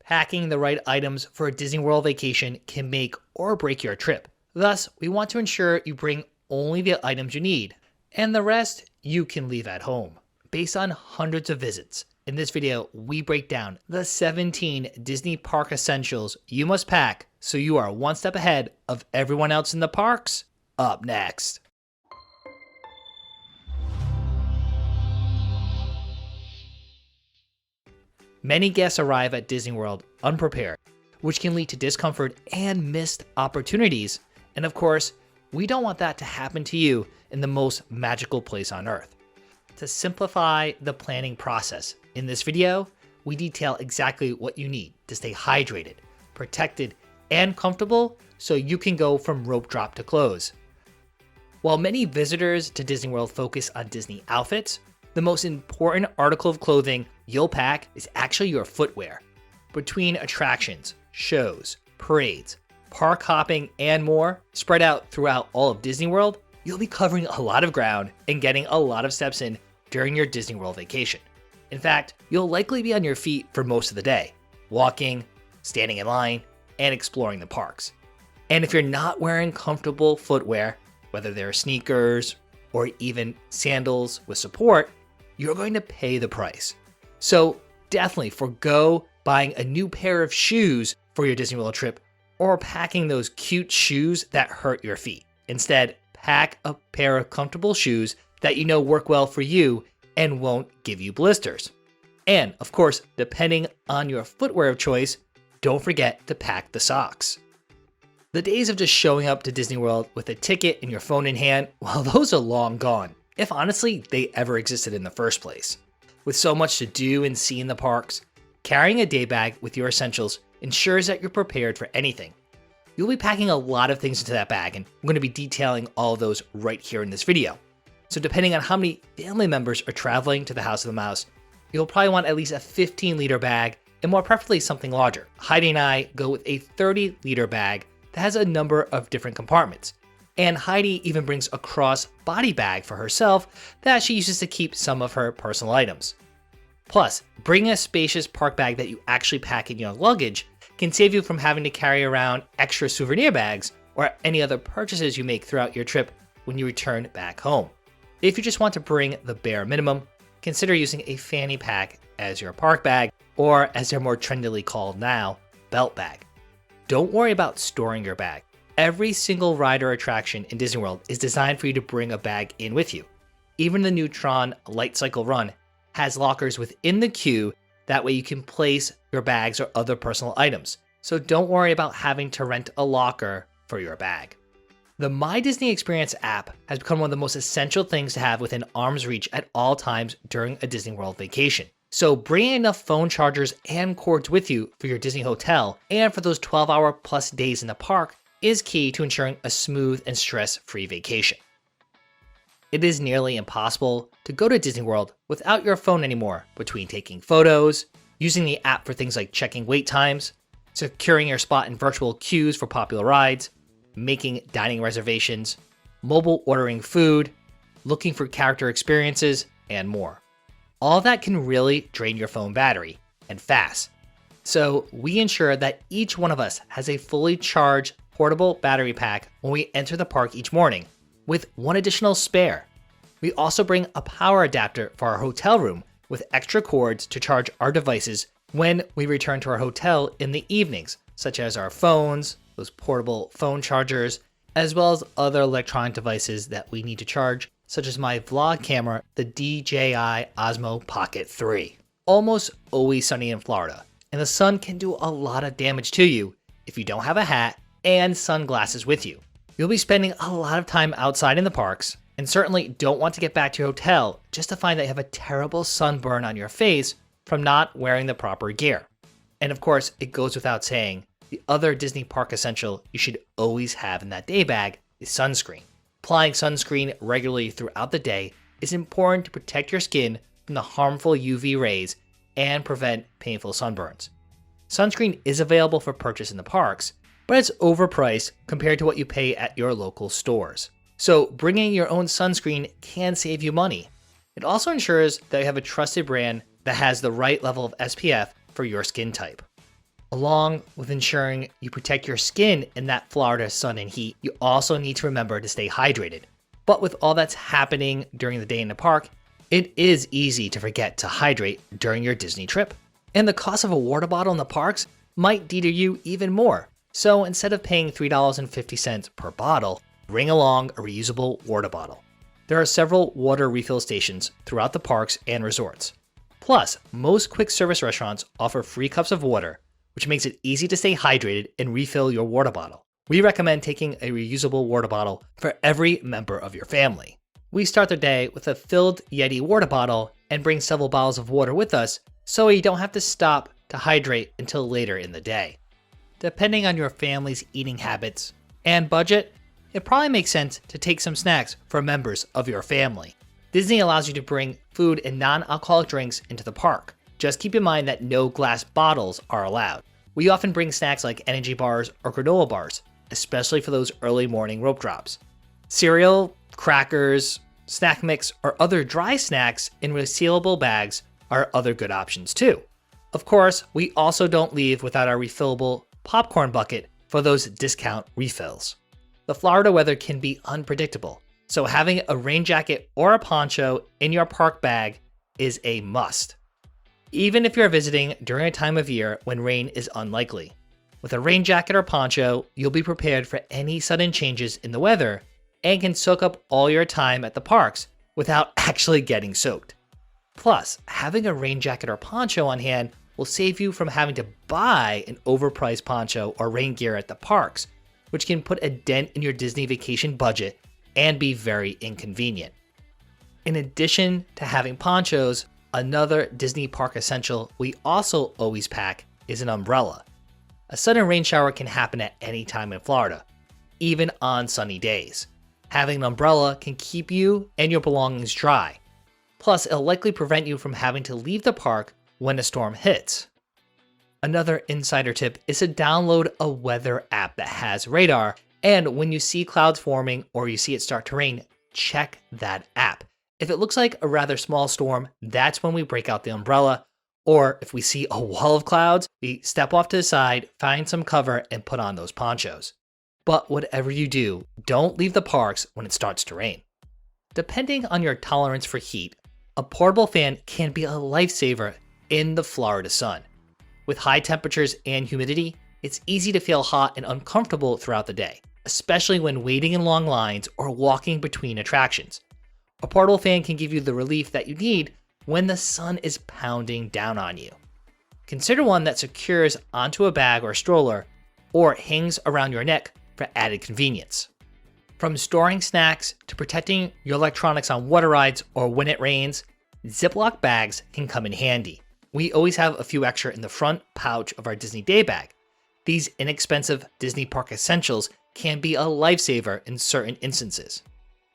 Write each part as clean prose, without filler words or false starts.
Packing the right items for a Disney World vacation can make or break your trip. Thus, we want to ensure you bring only the items you need, and the rest you can leave at home. Based on hundreds of visits, in this video, we break down the 17 Disney Park essentials you must pack so you are one step ahead of everyone else in the parks. Up next. Many guests arrive at Disney World unprepared, which can lead to discomfort and missed opportunities. And of course, we don't want that to happen to you in the most magical place on Earth. To simplify the planning process, in this video, we detail exactly what you need to stay hydrated, protected, and comfortable so you can go from rope drop to close. While many visitors to Disney World focus on Disney outfits, the most important article of clothing you'll pack is actually your footwear. Between attractions, shows, parades, park hopping, and more spread out throughout all of Disney World, you'll be covering a lot of ground and getting a lot of steps in during your Disney World vacation. In fact, you'll likely be on your feet for most of the day, walking, standing in line, and exploring the parks. And if you're not wearing comfortable footwear, whether they're sneakers or even sandals with support, you're going to pay the price. So definitely forgo buying a new pair of shoes for your Disney World trip or packing those cute shoes that hurt your feet. Instead, pack a pair of comfortable shoes that you know work well for you and won't give you blisters. And of course, depending on your footwear of choice, don't forget to pack the socks. The days of just showing up to Disney World with a ticket and your phone in hand, well, those are long gone, if honestly they ever existed in the first place. With so much to do and see in the parks, carrying a day bag with your essentials ensures that you're prepared for anything. You'll be packing a lot of things into that bag, and I'm going to be detailing all of those right here in this video. So depending on how many family members are traveling to the House of the Mouse, you'll probably want at least a 15-liter bag, and more preferably something larger. Heidi and I go with a 30-liter bag that has a number of different compartments. And Heidi even brings a cross-body bag for herself that she uses to keep some of her personal items. Plus, bringing a spacious park bag that you actually pack in your luggage can save you from having to carry around extra souvenir bags or any other purchases you make throughout your trip when you return back home. If you just want to bring the bare minimum, consider using a fanny pack as your park bag, or as they're more trendily called now, belt bag. Don't worry about storing your bag. Every single ride or attraction in Disney World is designed for you to bring a bag in with you. Even the new Tron Light Cycle Run has lockers within the queue, that way you can place your bags or other personal items. So don't worry about having to rent a locker for your bag. The My Disney Experience app has become one of the most essential things to have within arm's reach at all times during a Disney World vacation. So bringing enough phone chargers and cords with you for your Disney hotel and for those 12-hour plus days in the park is key to ensuring a smooth and stress-free vacation. It is nearly impossible to go to Disney World without your phone anymore, between taking photos, using the app for things like checking wait times, securing your spot in virtual queues for popular rides, making dining reservations, mobile ordering food, looking for character experiences, and more. All that can really drain your phone battery, and fast. So we ensure that each one of us has a fully charged portable battery pack when we enter the park each morning, with one additional spare. We also bring a power adapter for our hotel room with extra cords to charge our devices when we return to our hotel in the evenings, such as our phones, those portable phone chargers, as well as other electronic devices that we need to charge, such as my vlog camera, the DJI Osmo Pocket 3. Almost always sunny in Florida, and the sun can do a lot of damage to you if you don't have a hat and sunglasses with you. You'll be spending a lot of time outside in the parks, and certainly don't want to get back to your hotel just to find that you have a terrible sunburn on your face from not wearing the proper gear. And of course, it goes without saying, the other Disney park essential you should always have in that day bag is sunscreen. Applying sunscreen regularly throughout the day is important to protect your skin from the harmful UV rays and prevent painful sunburns. Sunscreen is available for purchase in the parks, but it's overpriced compared to what you pay at your local stores. So bringing your own sunscreen can save you money. It also ensures that you have a trusted brand that has the right level of SPF for your skin type. Along with ensuring you protect your skin in that Florida sun and heat, you also need to remember to stay hydrated. But with all that's happening during the day in the park, it is easy to forget to hydrate during your Disney trip. And the cost of a water bottle in the parks might deter you even more. So instead of paying $3.50 per bottle, bring along a reusable water bottle. There are several water refill stations throughout the parks and resorts. Plus, most quick service restaurants offer free cups of water, which makes it easy to stay hydrated and refill your water bottle. We recommend taking a reusable water bottle for every member of your family. We start the day with a filled Yeti water bottle and bring several bottles of water with us so you don't have to stop to hydrate until later in the day. Depending on your family's eating habits and budget, it probably makes sense to take some snacks for members of your family. Disney allows you to bring food and non-alcoholic drinks into the park. Just keep in mind that no glass bottles are allowed. We often bring snacks like energy bars or granola bars, especially for those early morning rope drops. Cereal, crackers, snack mix, or other dry snacks in resealable bags are other good options too. Of course, we also don't leave without our refillable popcorn bucket for those discount refills. The Florida weather can be unpredictable, so having a rain jacket or a poncho in your park bag is a must, even if you're visiting during a time of year when rain is unlikely. With a rain jacket or poncho, you'll be prepared for any sudden changes in the weather and can soak up all your time at the parks without actually getting soaked. Plus, having a rain jacket or poncho on hand will save you from having to buy an overpriced poncho or rain gear at the parks, which can put a dent in your Disney vacation budget and be very inconvenient. In addition to having ponchos, another Disney park essential we also always pack is an umbrella. A sudden rain shower can happen at any time in Florida, even on sunny days. Having an umbrella can keep you and your belongings dry. Plus, it'll likely prevent you from having to leave the park when a storm hits. Another insider tip is to download a weather app that has radar, and when you see clouds forming or you see it start to rain, check that app. If it looks like a rather small storm, that's when we break out the umbrella, or if we see a wall of clouds, we step off to the side, find some cover, and put on those ponchos. But whatever you do, don't leave the parks when it starts to rain. Depending on your tolerance for heat, a portable fan can be a lifesaver in the Florida sun. With high temperatures and humidity, it's easy to feel hot and uncomfortable throughout the day, especially when waiting in long lines or walking between attractions. A portable fan can give you the relief that you need when the sun is pounding down on you. Consider one that secures onto a bag or stroller or hangs around your neck for added convenience. From storing snacks to protecting your electronics on water rides or when it rains, Ziploc bags can come in handy. We always have a few extra in the front pouch of our Disney day bag. These inexpensive Disney park essentials can be a lifesaver in certain instances.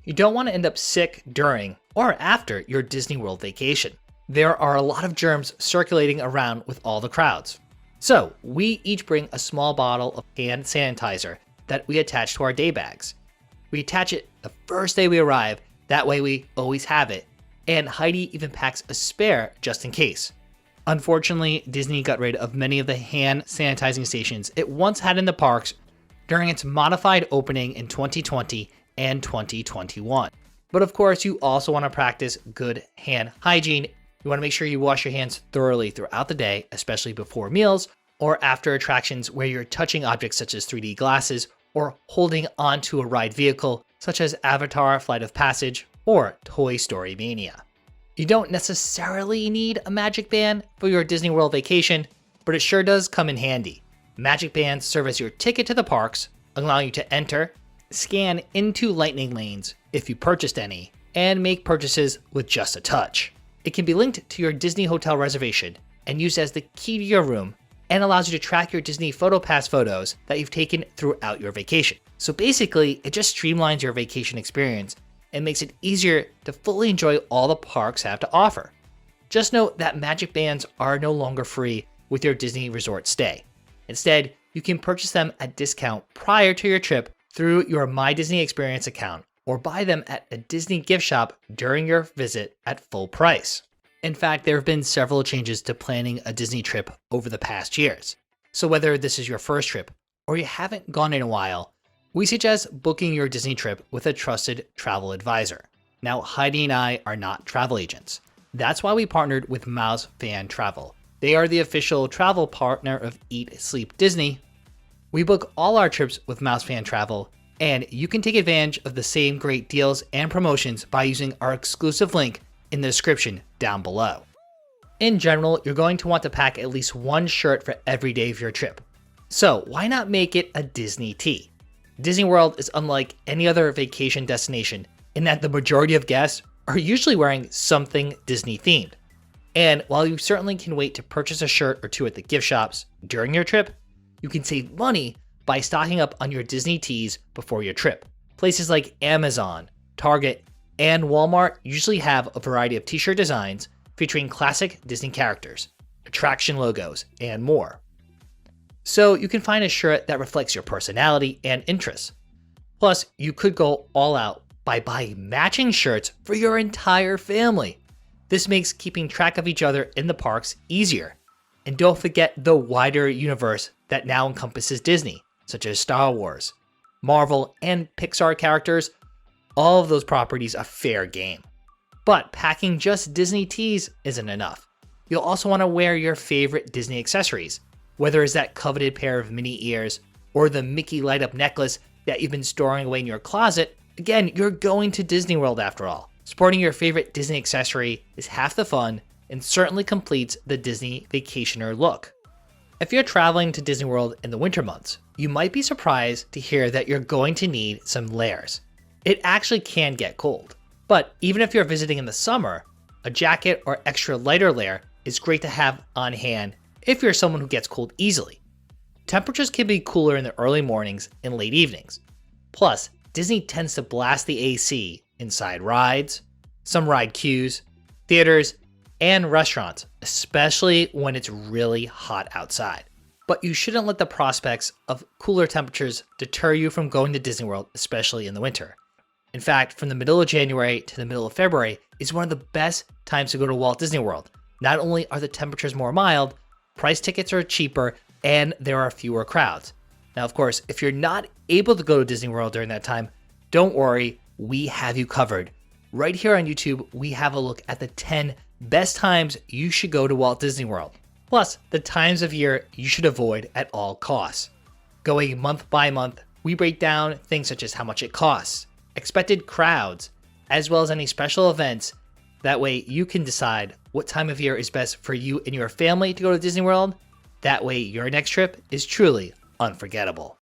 You don't want to end up sick during or after your Disney World vacation. There are a lot of germs circulating around with all the crowds. So we each bring a small bottle of hand sanitizer that we attach to our day bags. We attach it the first day we arrive, that way we always have it, and Heidi even packs a spare just in case. Unfortunately, Disney got rid of many of the hand sanitizing stations it once had in the parks during its modified opening in 2020 and 2021. But of course, you also want to practice good hand hygiene. You want to make sure you wash your hands thoroughly throughout the day, especially before meals or after attractions where you're touching objects such as 3D glasses or holding onto a ride vehicle such as Avatar Flight of Passage or Toy Story Mania. You don't necessarily need a MagicBand for your Disney World vacation, but it sure does come in handy. MagicBands serve as your ticket to the parks, allowing you to enter, scan into lightning lanes if you purchased any, and make purchases with just a touch. It can be linked to your Disney hotel reservation and used as the key to your room, and allows you to track your Disney PhotoPass photos that you've taken throughout your vacation. So basically, it just streamlines your vacation experience and makes it easier to fully enjoy all the parks have to offer. Just note that MagicBands are no longer free with your Disney resort stay. Instead, you can purchase them at discount prior to your trip through your My Disney Experience account or buy them at a Disney gift shop during your visit at full price. In fact, there have been several changes to planning a Disney trip over the past years. So whether this is your first trip or you haven't gone in a while, we suggest booking your Disney trip with a trusted travel advisor. Now, Heidi and I are not travel agents. That's why we partnered with Mouse Fan Travel. They are the official travel partner of Eat, Sleep, Disney. We book all our trips with Mouse Fan Travel, and you can take advantage of the same great deals and promotions by using our exclusive link in the description down below. In general, you're going to want to pack at least one shirt for every day of your trip. So why not make it a Disney tee? Disney World is unlike any other vacation destination in that the majority of guests are usually wearing something Disney themed. And while you certainly can wait to purchase a shirt or two at the gift shops during your trip, you can save money by stocking up on your Disney tees before your trip. Places like Amazon, Target, and Walmart usually have a variety of t-shirt designs featuring classic Disney characters, attraction logos, and more. So you can find a shirt that reflects your personality and interests. Plus, you could go all out by buying matching shirts for your entire family. This makes keeping track of each other in the parks easier. And don't forget the wider universe that now encompasses Disney, such as Star Wars, Marvel, and Pixar characters. All of those properties are fair game. But packing just Disney tees isn't enough. You'll also want to wear your favorite Disney accessories, whether it's that coveted pair of mini ears or the Mickey light up necklace that you've been storing away in your closet. Again, you're going to Disney World after all. Sporting your favorite Disney accessory is half the fun and certainly completes the Disney vacationer look. If you're traveling to Disney World in the winter months, you might be surprised to hear that you're going to need some layers. It actually can get cold. But even if you're visiting in the summer, a jacket or extra lighter layer is great to have on hand if you're someone who gets cold easily. Temperatures can be cooler in the early mornings and late evenings. Plus, Disney tends to blast the AC inside rides, some ride queues, theaters, and restaurants, especially when it's really hot outside. But you shouldn't let the prospects of cooler temperatures deter you from going to Disney World, especially in the winter. In fact, from the middle of January to the middle of February is one of the best times to go to Walt Disney World. Not only are the temperatures more mild, price tickets are cheaper, and there are fewer crowds. Now, of course, if you're not able to go to Disney World during that time, don't worry, we have you covered. Right here on YouTube, we have a look at the 10 best times you should go to Walt Disney World, plus the times of year you should avoid at all costs. Going month by month, we break down things such as how much it costs, expected crowds, as well as any special events. That way you can decide what time of year is best for you and your family to go to Disney World. That way your next trip is truly unforgettable.